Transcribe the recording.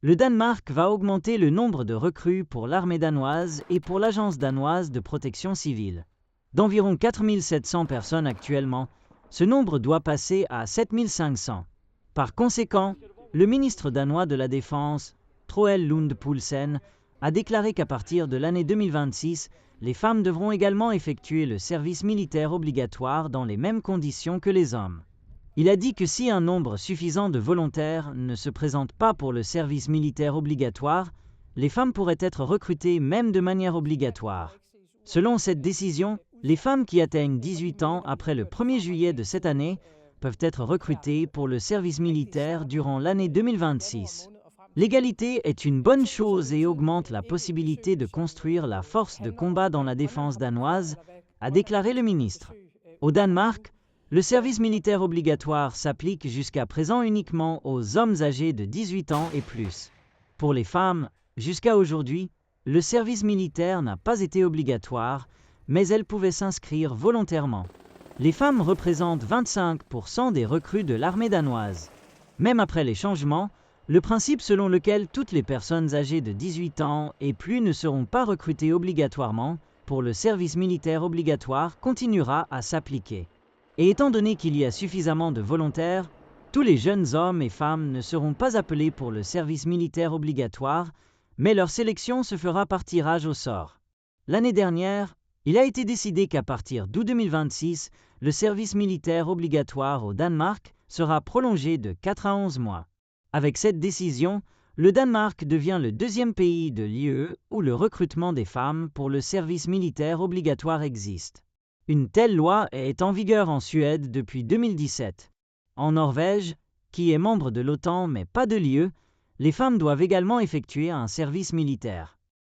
Le Danemark va augmenter le nombre de recrues pour l'armée danoise et pour l'agence danoise de protection civile. D'environ 4700 personnes actuellement, ce nombre doit passer à 7500. Par conséquent, le ministre danois de la Défense, Troel Lund Poulsen, a déclaré qu'à partir de l'année 2026, les femmes devront également effectuer le service militaire obligatoire dans les mêmes conditions que les hommes. Il a dit que si un nombre suffisant de volontaires ne se présente pas pour le service militaire obligatoire, les femmes pourraient être recrutées même de manière obligatoire. Selon cette décision, les femmes qui atteignent 18 ans après le 1er juillet de cette année peuvent être recrutées pour le service militaire durant l'année 2026. L'égalité est une bonne chose et augmente la possibilité de construire la force de combat dans la défense danoise, a déclaré le ministre. Au Danemark, le service militaire obligatoire s'applique jusqu'à présent uniquement aux hommes âgés de 18 ans et plus. Pour les femmes, jusqu'à aujourd'hui, le service militaire n'a pas été obligatoire, mais elles pouvaient s'inscrire volontairement. Les femmes représentent 25% des recrues de l'armée danoise. Même après les changements, le principe selon lequel toutes les personnes âgées de 18 ans et plus ne seront pas recrutées obligatoirement pour le service militaire obligatoire continuera à s'appliquer. Et étant donné qu'il y a suffisamment de volontaires, tous les jeunes hommes et femmes ne seront pas appelés pour le service militaire obligatoire, mais leur sélection se fera par tirage au sort. L'année dernière, il a été décidé qu'à partir d'août 2026, le service militaire obligatoire au Danemark sera prolongé de 4 à 11 mois. Avec cette décision, le Danemark devient le deuxième pays de l'UE où le recrutement des femmes pour le service militaire obligatoire existe. Une telle loi est en vigueur en Suède depuis 2017. En Norvège, qui est membre de l'OTAN mais pas de l'UE, les femmes doivent également effectuer un service militaire.